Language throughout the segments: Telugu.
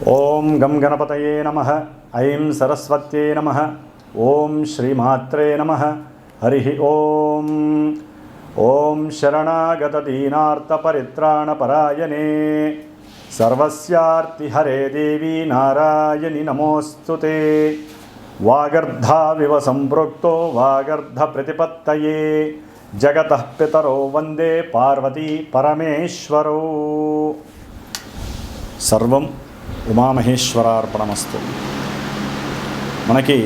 ఓం గం గణపతయే నమః. ఐం సరస్వత్యై నమః. ఓం శ్రీమాత్రే నమః. హరి ఓం. ఓం శరణాగత దీనార్త పరిత్రాణ పరాయణే సర్వస్యార్తిహరే దేవి నారాయణి నమోస్తుతే. వాగర్ధావివ సంపృక్తో వాగర్ధ ప్రతిపత్తయే జగతః పితరో వందే పార్వతీ పరమేశ్వరో. సర్వం ఉమామహేశ్వరార్పణమస్తు. మనకి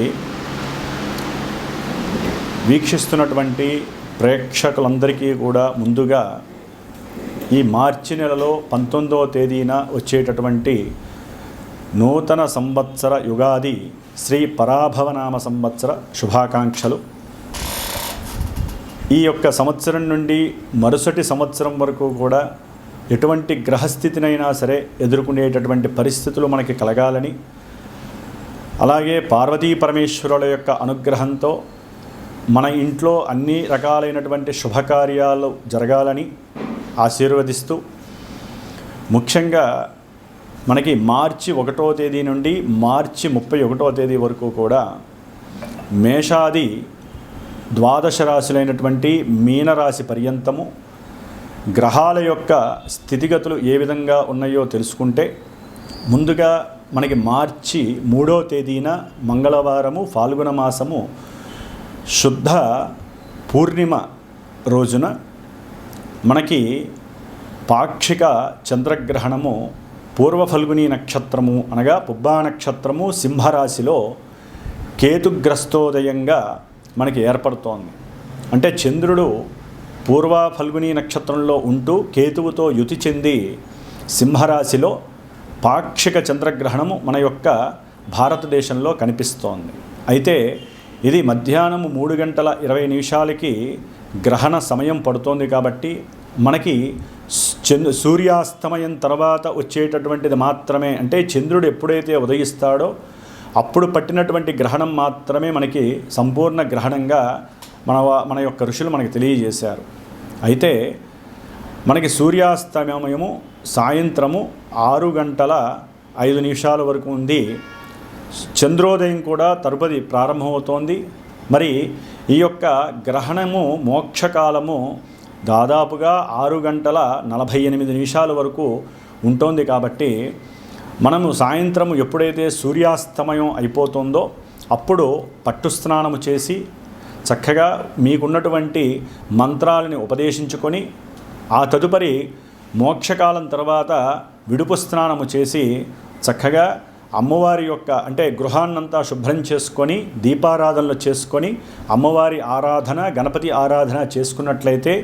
వీక్షిస్తున్నటువంటి ప్రేక్షకులందరికీ కూడా ముందుగా ఈ మార్చి నెలలో 19వ తేదీన వచ్చేటటువంటి నూతన సంవత్సర యుగాది శ్రీ పరాభవనామ సంవత్సర శుభాకాంక్షలు. ఈ యొక్క సంవత్సరం నుండి మరుసటి సంవత్సరం వరకు కూడా ఎటువంటి గ్రహస్థితినైనా సరే ఎదుర్కొనేటటువంటి పరిస్థితులు మనకి కలగాలని, అలాగే పార్వతీ పరమేశ్వరుల యొక్క అనుగ్రహంతో మన ఇంట్లో అన్ని రకాలైనటువంటి శుభకార్యాలు జరగాలని ఆశీర్వదిస్తూ, ముఖ్యంగా మనకి మార్చి 1వ తేదీ నుండి మార్చి 31వ తేదీ వరకు కూడా మేషాది ద్వాదశ రాశులైనటువంటి మీనరాశి పర్యంతము గ్రహాల యొక్క స్థితిగతులు ఏ విధంగా ఉన్నాయో తెలుసుకుంటే, ముందుగా మనకి మార్చి 3వ తేదీన మంగళవారము ఫాల్గుణ మాసము శుద్ధ పూర్ణిమ రోజున మనకి పాక్షిక చంద్రగ్రహణము పూర్వ ఫల్గుని నక్షత్రము అనగా పుబ్బా నక్షత్రము సింహరాశిలో కేతుగ్రస్తోదయంగా మనకి ఏర్పడుతోంది. అంటే చంద్రుడు పూర్వ ఫల్గుని నక్షత్రంలో ఉంటూ కేతువుతో యుతి చెంది సింహరాశిలో పాక్షిక చంద్రగ్రహణము మన యొక్క భారతదేశంలో కనిపిస్తోంది. అయితే ఇది మధ్యాహ్నం 3:20 గ్రహణ సమయం పడుతోంది కాబట్టి మనకి సూర్యాస్తమయం తర్వాత వచ్చేటటువంటిది మాత్రమే, అంటే చంద్రుడు ఎప్పుడైతే ఉదయిస్తాడో అప్పుడు పట్టినటువంటి గ్రహణం మాత్రమే మనకి సంపూర్ణ గ్రహణంగా మన యొక్క ఋషులు మనకి తెలియజేశారు. అయితే మనకి సూర్యాస్తమయము సాయంత్రము 6:05 వరకు ఉంది. చంద్రోదయం కూడా తరుపది ప్రారంభమవుతోంది. మరి ఈ యొక్క గ్రహణము మోక్షకాలము దాదాపుగా 6:48 వరకు ఉంటుంది. కాబట్టి మనము సాయంత్రము ఎప్పుడైతే సూర్యాస్తమయం అయిపోతుందో అప్పుడు పట్టు స్నానము చేసి చక్కగా మీకున్నటువంటి మంత్రాలని ఉపదేశించుకొని, ఆ తదుపరి మోక్షకాలం తర్వాత విడుపు స్నానము చేసి చక్కగా అమ్మవారి యొక్క అంటే గృహాన్నంతా శుభ్రం చేసుకొని దీపారాధనలు చేసుకొని అమ్మవారి ఆరాధన గణపతి ఆరాధన చేసుకున్నట్లయితే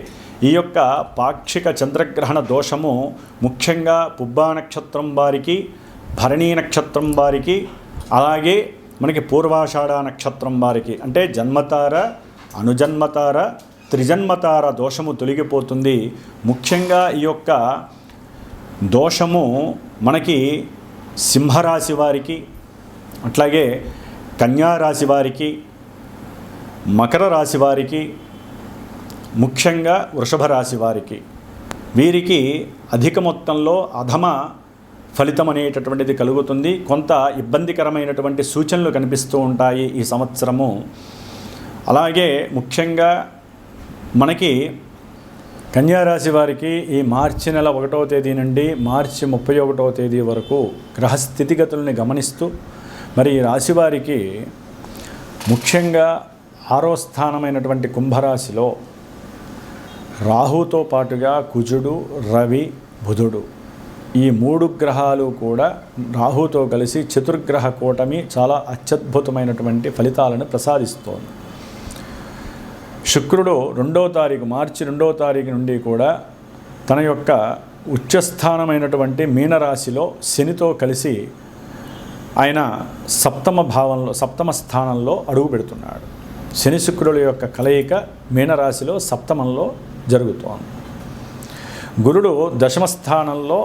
ఈ యొక్క పాక్షిక చంద్రగ్రహణ దోషము ముఖ్యంగా పుబ్బా నక్షత్రం వారికి, భరణీ నక్షత్రం వారికి, అలాగే మనకి పూర్వాషాఢ నక్షత్రం వారికి అంటే జన్మతార, అనుజన్మతార, త్రిజన్మతార దోషము తొలగిపోతుంది. ముఖ్యంగా ఈ యొక్క దోషము మనకి సింహరాశి వారికి, అట్లాగే కన్యారాశి వారికి, మకర రాశి వారికి, ముఖ్యంగా వృషభ రాశి వారికి, వీరికి అధిక మొత్తంలో అధమ ఫలితం అనేటటువంటిది కలుగుతుంది. కొంత ఇబ్బందికరమైనటువంటి సూచనలు కనిపిస్తూ ఉంటాయి ఈ సంవత్సరము. అలాగే ముఖ్యంగా మనకి కన్యారాశి వారికి ఈ మార్చి నెల 1వ తేదీ నుండి మార్చి 31వ తేదీ వరకు గ్రహస్థితిగతుల్ని గమనిస్తూ, మరి ఈ రాశి వారికి ముఖ్యంగా 6వ స్థానమైనటువంటి కుంభరాశిలో రాహుతో పాటుగా కుజుడు, రవి, బుధుడు ఈ 3 గ్రహాలు కూడా రాహుతో కలిసి చతుర్గ్రహ కూటమి చాలా అత్యద్భుతమైనటువంటి ఫలితాలను ప్రసాదిస్తోంది. శుక్రుడు 2వ తారీఖు మార్చి 2వ తారీఖు నుండి కూడా తన యొక్క ఉచ్చస్థానమైనటువంటి మీనరాశిలో శనితో కలిసి ఆయన సప్తమ స్థానంలో అడుగు పెడుతున్నాడు. శని శుక్రుల యొక్క కలయిక మీనరాశిలో సప్తమంలో జరుగుతోంది. గురుడు 10వ స్థానంలో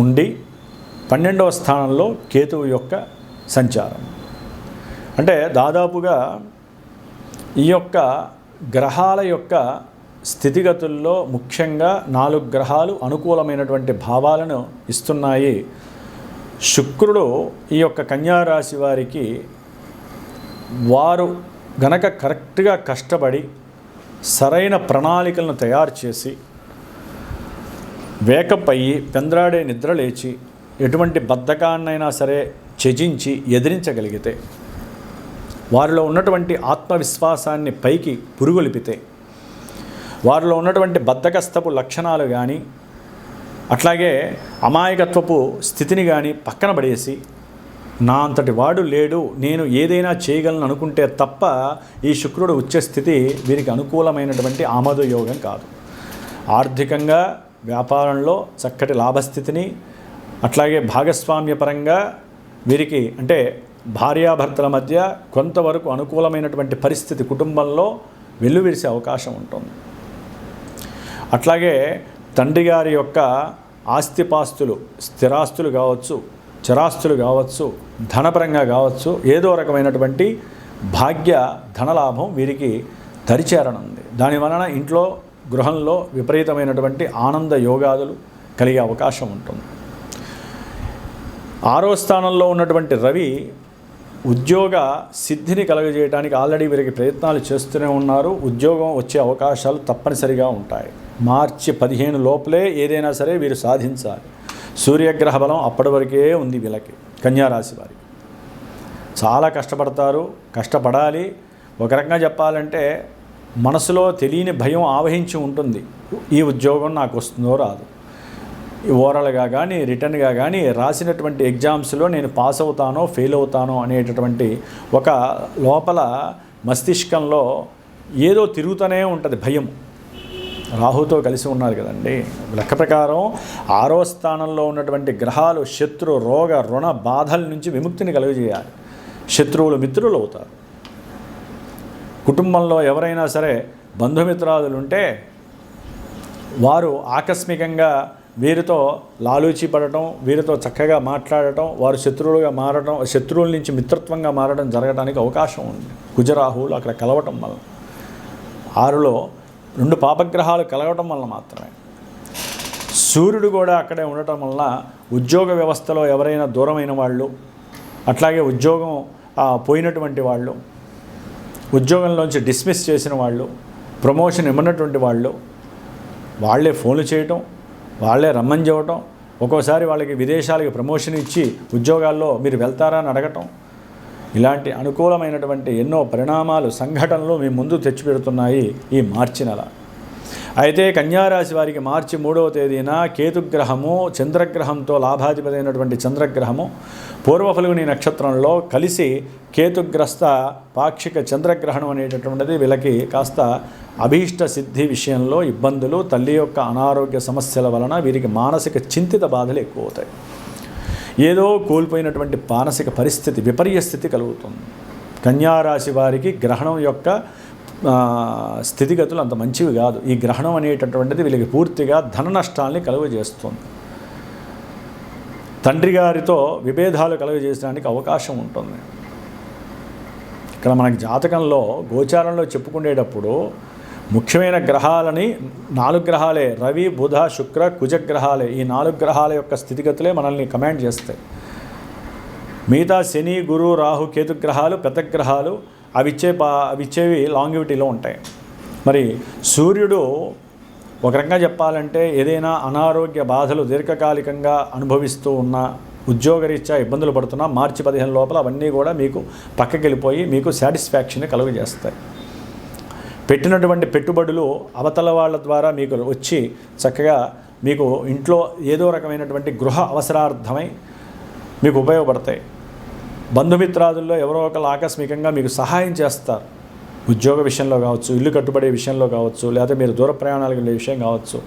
ఉండి 12వ స్థానంలో కేతువు యొక్క సంచారం. అంటే దాదాపుగా ఈ యొక్క గ్రహాల యొక్క స్థితిగతుల్లో ముఖ్యంగా 4 గ్రహాలు అనుకూలమైనటువంటి భావాలను ఇస్తున్నాయి. శుక్రుడు ఈ యొక్క కన్యారాశి వారికి వారు గనక కరెక్ట్గా కష్టపడి సరైన ప్రణాళికలను తయారు చేసి వేకప్ అయ్యి పెంద్రాడే నిద్ర లేచి ఎటువంటి బద్ధకాన్నైనా సరే త్యజించి ఎదిరించగలిగితే, వారిలో ఉన్నటువంటి ఆత్మవిశ్వాసాన్ని పైకి పురుగొలిపితే, వారిలో ఉన్నటువంటి బద్ధకస్తపు లక్షణాలు కానీ అట్లాగే అమాయకత్వపు స్థితిని కానీ పక్కన పడేసి, నా అంతటి వాడు లేడు, నేను ఏదైనా చేయగలను అనుకుంటే తప్ప ఈ శుక్రుడు ఉచ్చ స్థితి వీరికి అనుకూలమైనటువంటి ఆమోదయోగం కాదు. ఆర్థికంగా వ్యాపారంలో చక్కటి లాభస్థితిని, అట్లాగే భాగస్వామ్యపరంగా వీరికి అంటే భార్యాభర్తల మధ్య కొంతవరకు అనుకూలమైనటువంటి పరిస్థితి కుటుంబంలో వెల్లువిరిసే అవకాశం ఉంటుంది. అట్లాగే తండ్రి గారి యొక్క ఆస్తిపాస్తులు, స్థిరాస్తులు కావచ్చు, చరాస్తులు కావచ్చు, ధనపరంగా కావచ్చు, ఏదో రకమైనటువంటి భాగ్య ధనలాభం వీరికి దరిచేరనుంది. దానివలన ఇంట్లో గృహంలో విపరీతమైనటువంటి ఆనంద యోగాదులు కలిగే అవకాశం ఉంటుంది. 6వ స్థానంలో ఉన్నటువంటి రవి ఉద్యోగ సిద్ధిని కలుగజేయడానికి ఆల్రెడీ వీరికి ప్రయత్నాలు చేస్తూనే ఉన్నారు. ఉద్యోగం వచ్చే అవకాశాలు తప్పనిసరిగా ఉంటాయి. మార్చి 15 లోపలే ఏదైనా సరే వీరు సాధించాలి. సూర్యగ్రహ బలం అప్పటి వరకే ఉంది వీళ్ళకి, కన్యారాశి వారికి. చాలా కష్టపడతారు, కష్టపడాలి. ఒక రకంగా చెప్పాలంటే మనసులో తెలియని భయం ఆవహించి ఉంటుంది. ఈ ఉద్యోగం నాకు వస్తుందో రాదు, ఓరల్గా కానీ రిటర్న్గా కానీ రాసినటువంటి ఎగ్జామ్స్లో నేను పాస్ అవుతానో ఫెయిల్ అవుతానో అనేటటువంటి ఒక లోపల మస్తిష్కంలో ఏదో తిరుగుతూనే ఉంటుంది భయం. రాహుతో కలిసి ఉన్నారు కదండి. లెక్క ప్రకారం 6వ స్థానంలో ఉన్నటువంటి గ్రహాలు శత్రు, రోగ, రుణ బాధల నుంచి విముక్తిని కలుగజేయాలి. శత్రువులు మిత్రులు అవుతారు. కుటుంబంలో ఎవరైనా సరే బంధుమిత్రాదులు ఉంటే వారు ఆకస్మికంగా వీరితో లాలూచి పడటం, వీరితో చక్కగా మాట్లాడటం, వారు శత్రువులుగా మారడం, శత్రువుల నుంచి మిత్రత్వంగా మారడం జరగడానికి అవకాశం ఉంది. కుజరాహువులు అక్కడ కలవటం వల్ల, 6లో 2 పాపగ్రహాలు కలవటం వల్ల మాత్రమే. సూర్యుడు కూడా అక్కడే ఉండటం వల్ల ఉద్యోగ వ్యవస్థలో ఎవరైనా దూరమైన వాళ్ళు, అట్లాగే ఉద్యోగం పోయినటువంటి వాళ్ళు, ఉద్యోగంలోంచి డిస్మిస్ చేసిన వాళ్ళు, ప్రమోషన్ ఇవ్వనటువంటి వాళ్ళు, వాళ్ళే ఫోన్లు చేయటం, వాళ్ళే రమ్మని చెప్పటం, ఒక్కోసారి వాళ్ళకి విదేశాలకి ప్రమోషన్ ఇచ్చి ఉద్యోగాల్లో మీరు వెళ్తారా అని అడగటం, ఇలాంటి అనుకూలమైనటువంటి ఎన్నో పరిణామాలు, సంఘటనలు మీ ముందు తెచ్చిపెడుతున్నాయి ఈ మార్చి నెల. అయితే కన్యారాశి వారికి మార్చి 3వ తేదీన కేతుగ్రహము చంద్రగ్రహంతో లాభాధిపతి అయినటువంటి చంద్రగ్రహము పూర్వ ఫల్గుని నక్షత్రంలో కలిసి కేతుగ్రస్త పాక్షిక చంద్రగ్రహణం అనేటటువంటిది వీళ్ళకి కాస్త అభీష్ట సిద్ధి విషయంలో ఇబ్బందులు, తల్లి యొక్క అనారోగ్య సమస్యల వలన వీరికి మానసిక చింతిత బాధలు ఎక్కువ అవుతాయి. ఏదో కోల్పోయినటువంటి మానసిక పరిస్థితి, విపర్య స్థితి కలుగుతుంది. కన్యారాశి వారికి గ్రహణం యొక్క స్థితిగతులు అంత మంచివి కాదు. ఈ గ్రహణం అనేటటువంటిది వీళ్ళకి పూర్తిగా ధన నష్టాల్ని కలుగజేస్తుంది. తండ్రి గారితో విభేదాలు కలుగజేయడానికి అవకాశం ఉంటుంది. ఇక్కడ మనకి జాతకంలో గోచారంలో చెప్పుకునేటప్పుడు ముఖ్యమైన గ్రహాలని 4 గ్రహాలే, రవి, బుధ, శుక్ర, కుజగ్రహాలే. ఈ 4 గ్రహాల యొక్క స్థితిగతులే మనల్ని కమాండ్ చేస్తాయి. మిగతా శని, గురు, రాహు, కేతు గ్రహాలు పెద్ద గ్రహాలు, అవిచ్చేవి లాంగివిటీలో ఉంటాయి. మరి సూర్యుడు ఒక రకంగా చెప్పాలంటే ఏదైనా అనారోగ్య బాధలు దీర్ఘకాలికంగా అనుభవిస్తూ ఉన్న, ఉద్యోగరీత్యా ఇబ్బందులు పడుతున్నా మార్చి 15 లోపల అవన్నీ కూడా మీకు పక్కకి వెళ్ళిపోయి మీకు సాటిస్ఫాక్షన్ కలుగజేస్తాయి. పెట్టినటువంటి పెట్టుబడులు అవతల వాళ్ళ ద్వారా మీకు వచ్చి చక్కగా మీకు ఇంట్లో ఏదో రకమైనటువంటి గృహ అవసరార్థమై మీకు ఉపయోగపడతాయి. బంధుమిత్రాదుల్లో ఎవరో ఒకరు ఆకస్మికంగా మీకు సహాయం చేస్తారు. ఉద్యోగ విషయంలో కావచ్చు, ఇల్లు కట్టుబడే విషయంలో కావచ్చు, లేకపోతే మీరు దూర ప్రయాణాలకు వెళ్ళే విషయం కావచ్చు,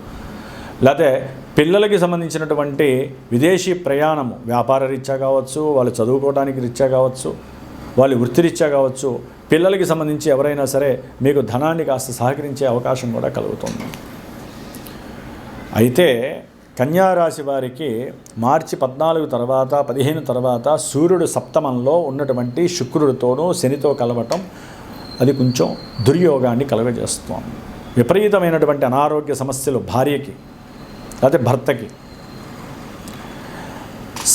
లేకపోతే పిల్లలకి సంబంధించినటువంటి విదేశీ ప్రయాణము వ్యాపార రీత్యా కావచ్చు, వాళ్ళు చదువుకోవడానికి రీత్యా కావచ్చు, వాళ్ళు వృత్తిరీత్యా కావచ్చు, పిల్లలకి సంబంధించి ఎవరైనా సరే మీకు ధనాన్ని కాస్త సహకరించే అవకాశం కూడా కలుగుతుంది. అయితే కన్యారాశి వారికి మార్చి 14 తర్వాత 15 తర్వాత సూర్యుడు సప్తమంలో ఉన్నటువంటి శుక్రుడితోనూ శనితో కలవటం అది కొంచెం దుర్యోగాన్ని కలుగజేస్తుంది. విపరీతమైనటువంటి అనారోగ్య సమస్యలు భార్యకి లేకపోతే భర్తకి,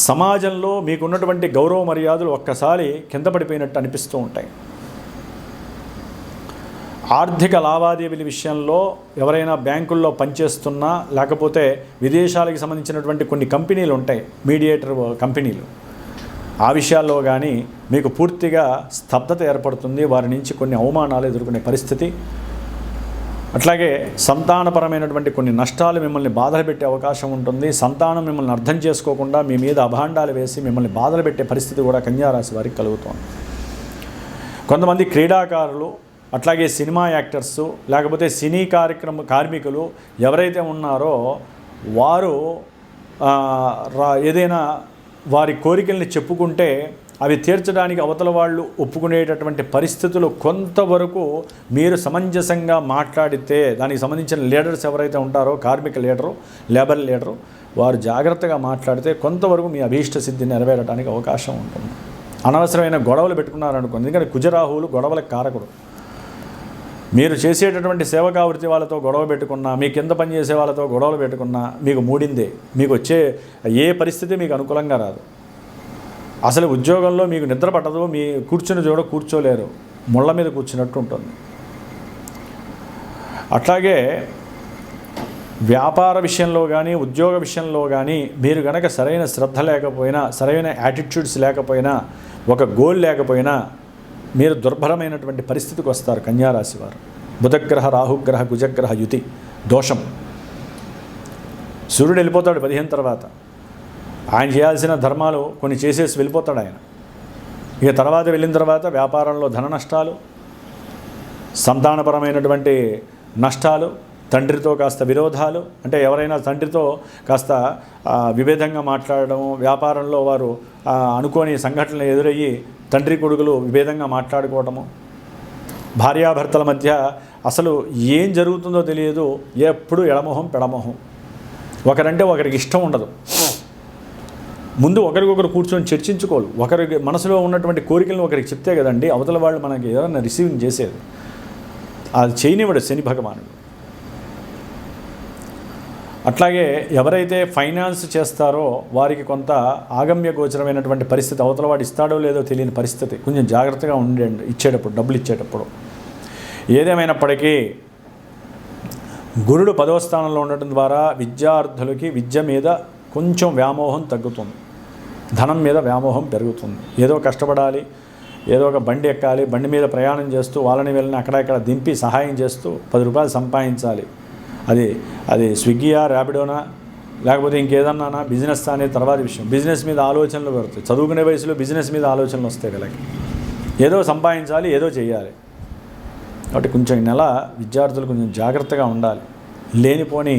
సమాజంలో మీకున్నటువంటి గౌరవ మర్యాదలు ఒక్కసారి కింద పడిపోయినట్టు అనిపిస్తూ ఉంటాయి. ఆర్థిక లావాదేవీల విషయంలో ఎవరైనా బ్యాంకుల్లో పనిచేస్తున్నా, లేకపోతే విదేశాలకు సంబంధించినటువంటి కొన్ని కంపెనీలు ఉంటాయి, మీడియేటర్ కంపెనీలు, ఆ విషయాల్లో కానీ మీకు పూర్తిగా స్తబ్దత ఏర్పడుతుంది. వారి నుంచి కొన్ని అవమానాలు ఎదుర్కొనే పరిస్థితి, అట్లాగే సంతానపరమైనటువంటి కొన్ని నష్టాలు మిమ్మల్ని బాధలు పెట్టే అవకాశం ఉంటుంది. సంతానం మిమ్మల్ని అర్థం చేసుకోకుండా మీ మీద అభాండాలు వేసి మిమ్మల్ని బాధలు పెట్టే పరిస్థితి కూడా కన్యారాశి వారికి కలుగుతుంది. కొంతమంది క్రీడాకారులు, అట్లాగే సినిమా యాక్టర్సు, లేకపోతే సినీ కార్మికులు ఎవరైతే ఉన్నారో వారు ఏదైనా వారి కోరికల్ని చెప్పుకుంటే అవి తీర్చడానికి అవతల వాళ్ళు ఒప్పుకునేటటువంటి పరిస్థితులు కొంతవరకు మీరు సమంజసంగా మాట్లాడితే, దానికి సంబంధించిన లీడర్స్ ఎవరైతే ఉంటారో, కార్మిక లీడరు, లేబర్ లీడరు, వారు జాగ్రత్తగా మాట్లాడితే కొంతవరకు మీ అభీష్ట సిద్ధి నెరవేరడానికి అవకాశం ఉంటుంది. అనవసరమైన గొడవలు పెట్టుకున్నారనుకోండి, ఎందుకంటే కుజరాహువులు గొడవలకు కారకుడు. మీరు చేసేటటువంటి సేవకావృత్తి వాళ్ళతో గొడవ పెట్టుకున్నా, మీ కింద పనిచేసే వాళ్ళతో గొడవలు పెట్టుకున్నా మీకు మూడిందే. మీకు వచ్చే ఏ పరిస్థితి మీకు అనుకూలంగా రాదు. అసలు ఉద్యోగంలో మీకు నిద్ర పట్టదు, మీ కూర్చుని చూడ కూర్చోలేరు, ముళ్ళ మీద కూర్చున్నట్టు ఉంటుంది. అట్లాగే వ్యాపార విషయంలో కానీ ఉద్యోగ విషయంలో కానీ మీరు కనుక సరైన శ్రద్ధ లేకపోయినా, సరైన యాటిట్యూడ్స్ లేకపోయినా, ఒక గోల్ లేకపోయినా మీరు దుర్భరమైనటువంటి పరిస్థితికి వస్తారు కన్యారాశి వారు. బుధగ్రహ, రాహుగ్రహ, కుజగ్రహ యుతి దోషం. సూర్యుడు వెళ్ళిపోతాడు 15 తర్వాత. ఆయన చేయాల్సిన ధర్మాలు కొన్ని చేసేసి వెళ్ళిపోతాడు ఆయన. ఇక తర్వాత వెళ్ళిన తర్వాత వ్యాపారంలో ధన నష్టాలు, సంతానపరమైనటువంటి నష్టాలు, తండ్రితో కాస్త విరోధాలు, అంటే ఎవరైనా తండ్రితో కాస్త విభేదంగా మాట్లాడడం, వ్యాపారంలో వారు అనుకోని సంఘటనలు ఎదురయ్యి తండ్రి కొడుకులు విభేదంగా మాట్లాడుకోవటము, భార్యాభర్తల మధ్య అసలు ఏం జరుగుతుందో తెలియదు, ఎప్పుడు ఎడమొహం పెడమొహం, ఒకరంటే ఒకరికి ఇష్టం ఉండదు. ముందు ఒకరికొకరు కూర్చొని చర్చించుకోవాలి. ఒకరికి మనసులో ఉన్నటువంటి కోరికలను ఒకరికి చెప్తే కదండి అవతల వాళ్ళు మనకి ఏదైనా రిసీవింగ్ చేసేది. అది చేయనివ్వడు శని భగవానుడు. అట్లాగే ఎవరైతే ఫైనాన్స్ చేస్తారో వారికి కొంత ఆగమ్య గోచరమైనటువంటి పరిస్థితి, అవతల వాడు ఇస్తాడో లేదో తెలియని పరిస్థితి. కొంచెం జాగ్రత్తగా ఉండండి ఇచ్చేటప్పుడు, డబ్బులు ఇచ్చేటప్పుడు. ఏదేమైనప్పటికీ గురుడు 10వ స్థానంలో ఉండటం ద్వారా విద్యార్థులకి విద్య మీద కొంచెం వ్యామోహం తగ్గుతుంది, ధనం మీద వ్యామోహం పెరుగుతుంది. ఏదో కష్టపడాలి, ఏదో ఒక బండి ఎక్కాలి, బండి మీద ప్రయాణం చేస్తూ వాళ్ళని వెళ్ళిన అక్కడ దింపి సహాయం చేస్తూ 10 రూపాయలు సంపాదించాలి. అది స్విగ్గీయా, ర్యాపిడోనా, లేకపోతే ఇంకేదన్నా బిజినెస్ అనేది తర్వాత విషయం. బిజినెస్ మీద ఆలోచనలు పెడతాయి. చదువుకునే వయసులో బిజినెస్ మీద ఆలోచనలు వస్తాయి వీళ్ళకి. ఏదో సంపాదించాలి, ఏదో చేయాలి. కాబట్టి కొంచెం నెల విద్యార్థులు కొంచెం జాగ్రత్తగా ఉండాలి. లేనిపోని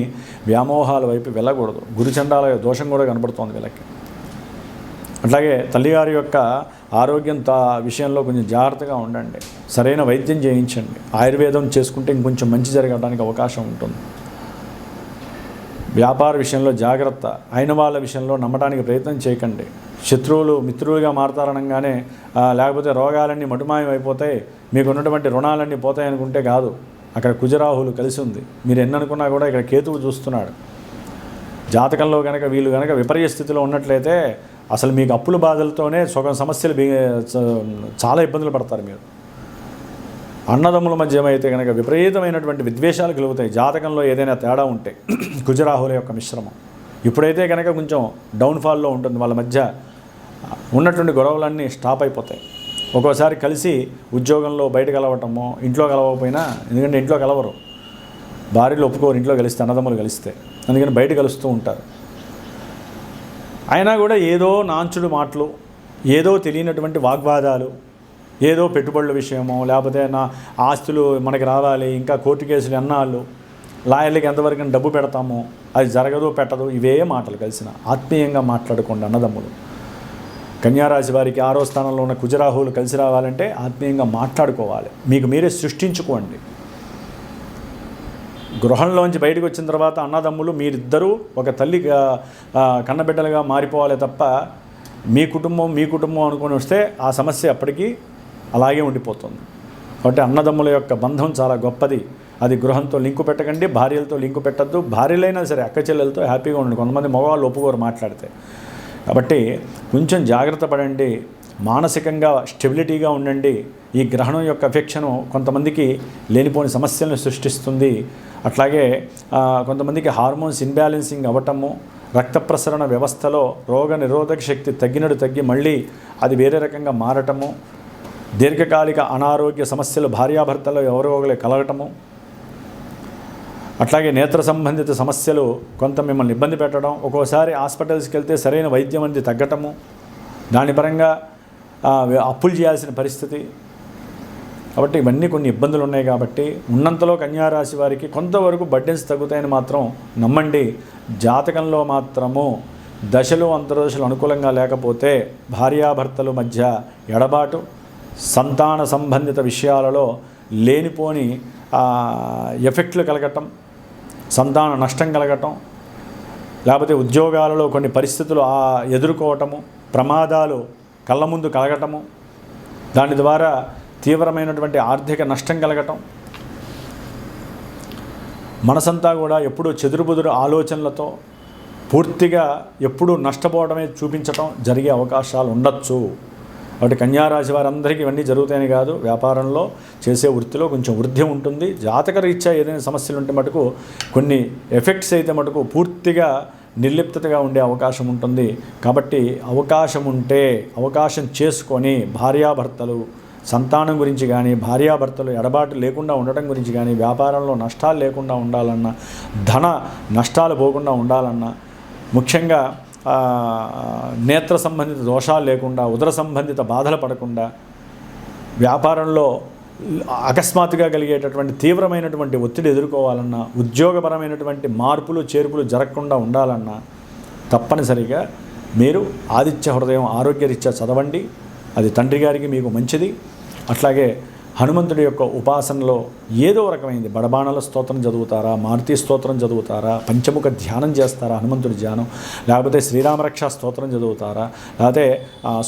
వ్యామోహాల వైపు వెళ్ళకూడదు. గురుచండాల దోషం కూడా కనబడుతోంది వీళ్ళకి. అట్లాగే తల్లిగారి యొక్క ఆరోగ్యం విషయంలో కొంచెం జాగ్రత్తగా ఉండండి. సరైన వైద్యం చేయించండి. ఆయుర్వేదం చేసుకుంటే ఇంకొంచెం మంచి జరగడానికి అవకాశం ఉంటుంది. వ్యాపార విషయంలో జాగ్రత్త. అయిన వాళ్ళ విషయంలో నమ్మడానికి ప్రయత్నం చేయకండి. శత్రువులు మిత్రులుగా మారతారనగానే లేకపోతే రోగాలన్నీ మటుమాయం అయిపోతాయి, మీకు ఉన్నటువంటి రుణాలన్నీ పోతాయి అనుకుంటే కాదు. అక్కడ కుజరాహులు కలిసి ఉంది. మీరు ఎన్ననుకున్నా కూడా ఇక్కడ కేతువు చూస్తున్నాడు. జాతకంలో కనుక వీళ్ళు కనుక విపర్య స్థితిలో ఉన్నట్లయితే అసలు మీకు అప్పుల బాధలతోనే సగం సమస్యలు చాలా ఇబ్బందులు పడతారు మీరు. అన్నదమ్ముల మధ్య అయితే కనుక విపరీతమైనటువంటి విద్వేషాలు కలుగుతాయి జాతకంలో ఏదైనా తేడా ఉంటే. కుజరాహుల యొక్క మిశ్రమం ఇప్పుడైతే కనుక కొంచెం డౌన్ఫాల్లో ఉంటుంది. వాళ్ళ మధ్య ఉన్నటువంటి గొడవలన్నీ స్టాప్ అయిపోతాయి. ఒక్కోసారి కలిసి ఉద్యోగంలో బయట కలవటము, ఇంట్లో కలవకపోయినా, ఎందుకంటే ఇంట్లో కలవరు, భార్యలు ఒప్పుకోరు ఇంట్లో కలిస్తే, అన్నదమ్ములు కలిస్తే, అందుకని బయట కలుస్తూ ఉంటారు. అయినా కూడా ఏదో నాంచుడు మాటలు, ఏదో తెలియనటువంటి వాగ్వాదాలు, ఏదో పెట్టుబడుల విషయమో, లేకపోతే నా ఆస్తులు మనకి రావాలి, ఇంకా కోర్టు కేసులు ఎన్నాళ్ళు, లాయర్లకి ఎంతవరకు డబ్బు పెడతాము, అది జరగదు పెట్టదు, ఇవే మాటలు కలిసిన. ఆత్మీయంగా మాట్లాడుకోండి అన్నదమ్ములు. కన్యారాశి వారికి 6వ స్థానంలో ఉన్న కుజరాహువులు కలిసి రావాలంటే ఆత్మీయంగా మాట్లాడుకోవాలి. మీకు మీరే సృష్టించుకోండి. గృహంలోంచి బయటకు వచ్చిన తర్వాత అన్నదమ్ములు మీరిద్దరూ ఒక తల్లి కన్నబిడ్డలుగా మారిపోవాలి తప్ప మీ కుటుంబం అనుకొని వస్తే ఆ సమస్య అప్పటికీ అలాగే ఉండిపోతుంది. కాబట్టి అన్నదమ్ముల యొక్క బంధం చాలా గొప్పది. అది గృహంతో లింకు పెట్టకండి, భార్యలతో లింకు పెట్టద్దు. భార్యలైనా సరే అక్క చెల్లెలతో హ్యాపీగా ఉండండి. కొంతమంది మగవాళ్ళు ఒప్పుకోరు మాట్లాడితే. కాబట్టి కొంచెం జాగ్రత్త పడండి, మానసికంగా స్టెబిలిటీగా ఉండండి. ఈ గ్రహణం యొక్క ఎఫెక్షన్ కొంతమందికి లేనిపోని సమస్యలను సృష్టిస్తుంది. అట్లాగే కొంతమందికి హార్మోన్స్ ఇన్బ్యాలెన్సింగ్ అవ్వటము, రక్త ప్రసరణ వ్యవస్థలో రోగ నిరోధక శక్తి తగ్గి మళ్ళీ అది వేరే రకంగా మారటము, దీర్ఘకాలిక అనారోగ్య సమస్యలు భార్యాభర్తలు ఎవరో ఒకరు కలగటము, అట్లాగే నేత్ర సంబంధిత సమస్యలు కొంత మిమ్మల్ని ఇబ్బంది పెట్టడం, ఒక్కోసారి హాస్పిటల్స్కి వెళ్తే సరైన వైద్యం అనేది తగ్గటము, దాని పరంగా అప్పులు చేయాల్సిన పరిస్థితి. కాబట్టి ఇవన్నీ కొన్ని ఇబ్బందులు ఉన్నాయి. కాబట్టి ఉన్నంతలో కన్యారాశి వారికి కొంతవరకు బర్డెన్స్ తగ్గుతాయని మాత్రం నమ్మండి. జాతకంలో మాత్రము దశలు అంతర్దశలు అనుకూలంగా లేకపోతే భార్యాభర్తల మధ్య ఎడబాటు, సంతాన సంబంధిత విషయాలలో లేనిపోని ఎఫెక్ట్లు కలగటం, సంతాన నష్టం కలగటం, లేకపోతే ఉద్యోగాలలో కొన్ని పరిస్థితులు ఎదుర్కోవటము, ప్రమాదాలు కళ్ళ ముందు కలగటము, దాని ద్వారా తీవ్రమైనటువంటి ఆర్థిక నష్టం కలగటం, మనసంతా కూడా ఎప్పుడూ చెదురుబుదురు ఆలోచనలతో పూర్తిగా ఎప్పుడూ నష్టపోవడమే చూపించటం జరిగే అవకాశాలు ఉండొచ్చు. కాబట్టి కన్యారాశి వారందరికీ ఇవన్నీ జరుగుతాయని కాదు, వ్యాపారంలో చేసే వృత్తిలో కొంచెం వృద్ధి ఉంటుంది. జాతక రీత్యా ఏదైనా సమస్యలు ఉంటే మటుకు కొన్ని ఎఫెక్ట్స్ అయితే మటుకు పూర్తిగా నిర్లిప్తగా ఉండే అవకాశం ఉంటుంది. కాబట్టి అవకాశం ఉంటే అవకాశం చేసుకొని భార్యాభర్తలు సంతానం గురించి కానీ, భార్యాభర్తలు ఎడబాటు లేకుండా ఉండటం గురించి కానీ, వ్యాపారంలో నష్టాలు లేకుండా ఉండాలన్నా, ధన నష్టాలు పోకుండా ఉండాలన్నా, ముఖ్యంగా నేత్ర సంబంధిత దోషాలు లేకుండా, ఉదర సంబంధిత బాధలు పడకుండా, వ్యాపారంలో అకస్మాత్తుగా కలిగేటటువంటి తీవ్రమైనటువంటి ఒత్తిడి ఎదుర్కోవాలన్నా, ఉద్యోగపరమైనటువంటి మార్పులు చేర్పులు జరగకుండా ఉండాలన్నా తప్పనిసరిగా మీరు ఆదిత్య హృదయం ఆరోగ్యరీత్యా చదవండి. అది తండ్రి గారికి మీకు మంచిది. అట్లాగే హనుమంతుడి యొక్క ఉపాసనలో ఏదో రకమైంది బడబాణల స్తోత్రం చదువుతారా, మారుతి స్తోత్రం చదువుతారా, పంచముఖ ధ్యానం చేస్తారా, హనుమంతుడి ధ్యానం, లేకపోతే శ్రీరామరక్ష స్తోత్రం చదువుతారా, లేకపోతే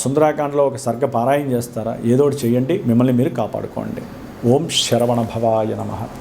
సుందరాకాండలో ఒక సర్గ పారాయణ చేస్తారా, ఏదో ఒకటి చేయండి, మిమ్మల్ని మీరు కాపాడుకోండి. ఓం శరవణ భవాయ నమః.